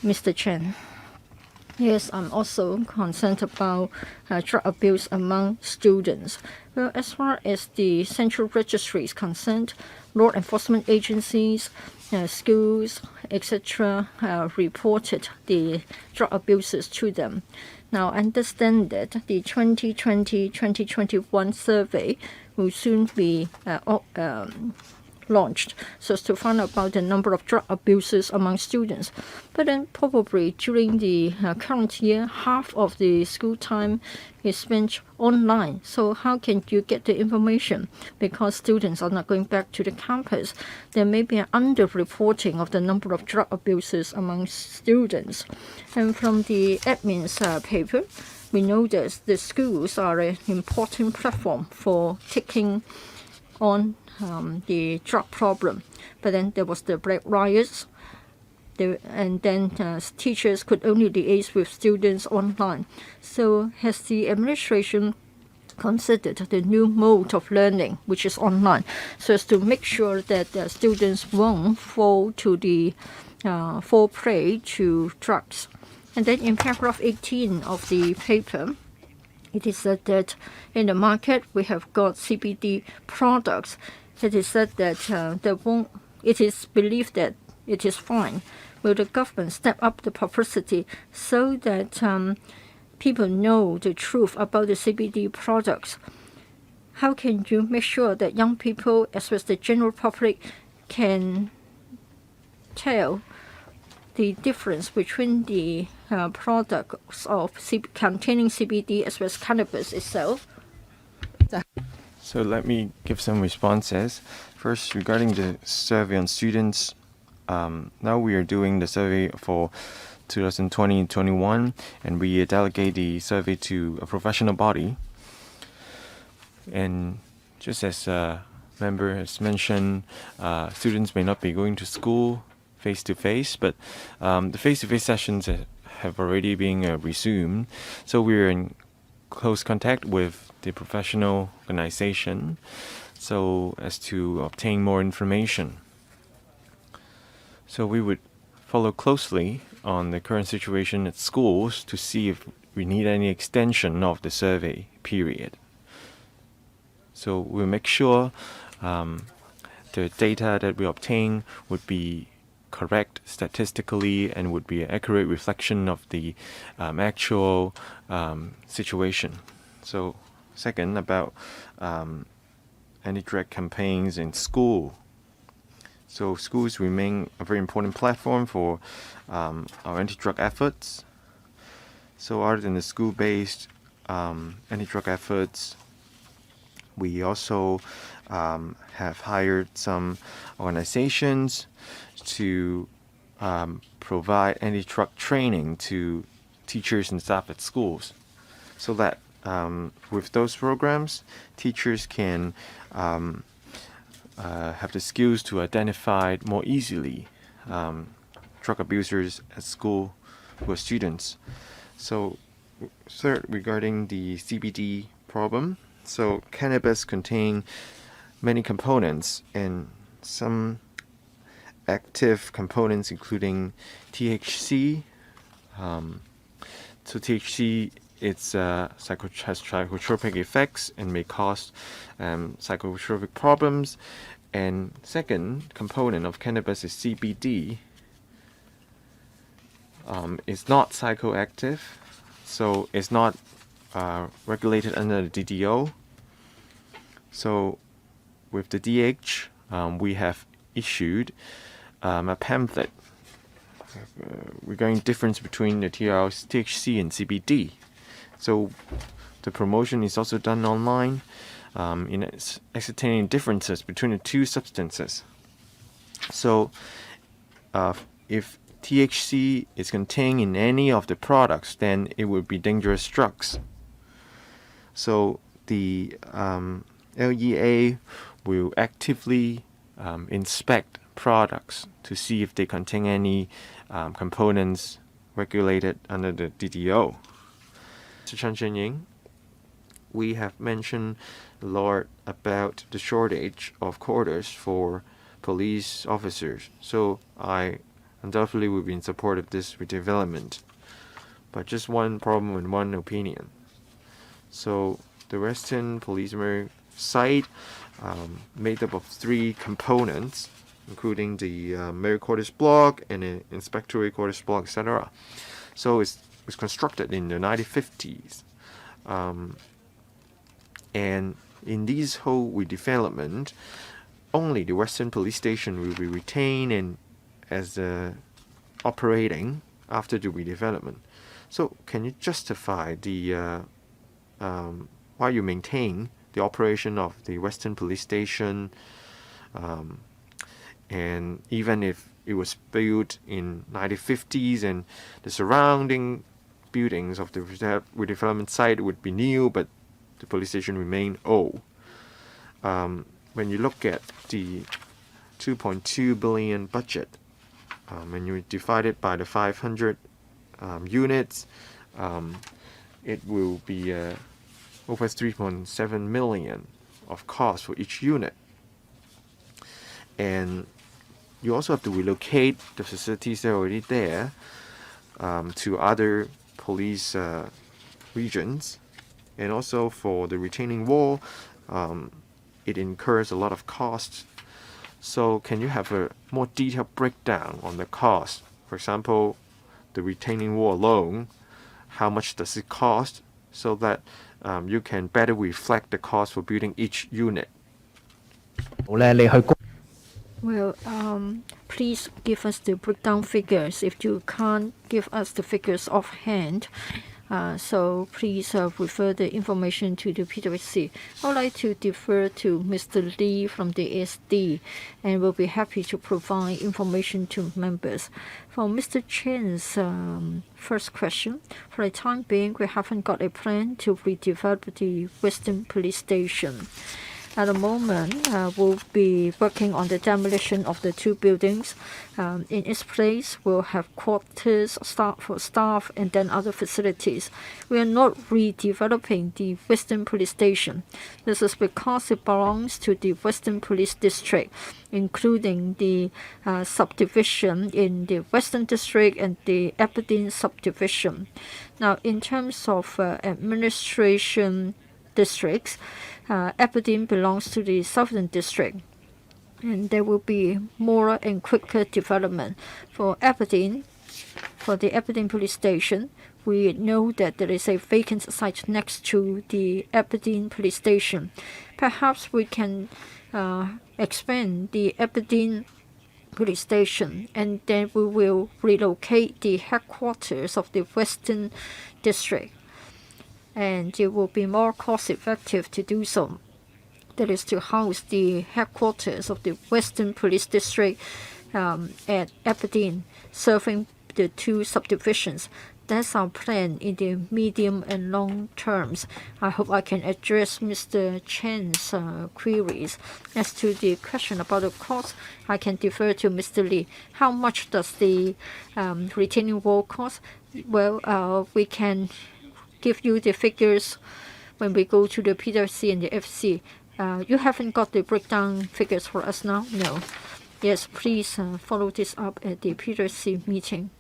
Mr. Chen. Yes, I'm also concerned about drug abuse among students. Well, as far as the central registry is concerned, law enforcement agencies, schools, etc., reported the drug abuses to them. Now, I understand that the 2020-2021 survey will soon be launched so as to find out about the number of drug abuses among students. But then probably during the current year, half of the school time is spent online. So how can you get the information? Because students are not going back to the campus. There may be an underreporting of the number of drug abuses among students. And from the admin's paper, we know that the schools are an important platform for taking on the drug problem. But then there was the Black Riots, and then teachers could only liaise with students online. So has the administration considered the new mode of learning, which is online, so as to make sure that students won't fall prey to drugs? And then in paragraph 18 of the paper, it is said that in the market we have got CBD products. It is said that it is believed that it is fine. Will the government step up the publicity so that people know the truth about the CBD products? How can you make sure that young people, as well as the general public, can tell the difference between the products containing CBD as well as cannabis itself? So let me give some responses. First, regarding the survey on students, now we are doing the survey for 2020-21, and we delegate the survey to a professional body. And just as a member has mentioned, students may not be going to school face-to-face, but the face-to-face sessions have already been resumed. So we're in close contact with the professional organization so as to obtain more information. So we would follow closely on the current situation at schools to see if we need any extension of the survey period. So we'll make sure the data that we obtain would be correct statistically and would be an accurate reflection of the actual situation. So second, about anti-drug campaigns in school. So schools remain a very important platform for our anti-drug efforts. So other than the school-based anti-drug efforts, we also have hired some organizations to provide anti-drug training to teachers and staff at schools, so that with those programs, teachers can have the skills to identify more easily drug abusers at school with students. So third, regarding the CBD problem, so cannabis contain many components, and some active components including THC. So THC has psychotropic effects and may cause psychotropic problems. And second component of cannabis is CBD. It's not psychoactive, so it's not regulated under the DDO. So with the DH, we have issued a pamphlet regarding difference between the THC and CBD. So the promotion is also done online in ascertaining differences between the two substances. So if THC is contained in any of the products, then it would be dangerous drugs. So the LEA will actively inspect products to see if they contain any components regulated under the DDO. Mr. Chan Chen-ying, we have mentioned a lot about the shortage of quarters for police officers. So I undoubtedly will be in support of this redevelopment. But just one problem and one opinion. So the Western Police site made up of 3 components, including the mayor quarters block and the inspectorate quarters block, etc. So it was constructed in the 1950s. And in this whole redevelopment, only the Western Police Station will be retained and as operating after the redevelopment. So can you justify the why you maintain the operation of the Western Police Station, and even if it was built in 1950s and the surrounding buildings of the redevelopment site would be new, but the police station remain old. When you look at the 2.2 billion budget, and you divide it by the 500 units, it will be over 3.7 million of cost for each unit. And you also have to relocate the facilities that are already there to other police regions. And also for the retaining wall, it incurs a lot of costs. So can you have a more detailed breakdown on the cost? For example, the retaining wall alone, how much does it cost, so that you can better reflect the cost for building each unit? Well, please give us the breakdown figures if you can't give us the figures offhand. So please refer the information to the PwC. I would like to defer to Mr. Lee from the ASD, and will be happy to provide information to members. For Mr. Chen's first question, for the time being, we haven't got a plan to redevelop the Western Police Station. At the moment, we'll be working on the demolition of the 2 buildings. In its place, we'll have quarters for staff and then other facilities. We are not redeveloping the Western Police Station. This is because it belongs to the Western Police District, including the subdivision in the Western District and the Aberdeen subdivision. Now, in terms of administration districts, Aberdeen belongs to the Southern District, and there will be more and quicker development. For Aberdeen, for the Aberdeen Police Station, we know that there is a vacant site next to the Aberdeen Police Station. Perhaps we can expand the Aberdeen Police Station, and then we will relocate the headquarters of the Western District. And it will be more cost-effective to do so. That is to house the headquarters of the Western Police District at Aberdeen, serving the 2 subdivisions. That's our plan in the medium and long terms. I hope I can address Mr. Chen's queries. As to the question about the cost, I can defer to Mr. Lee. How much does the retaining wall cost? Well, we can give you the figures when we go to the PwC and the FC. You haven't got the breakdown figures for us now? No. Yes, please follow this up at the PwC meeting.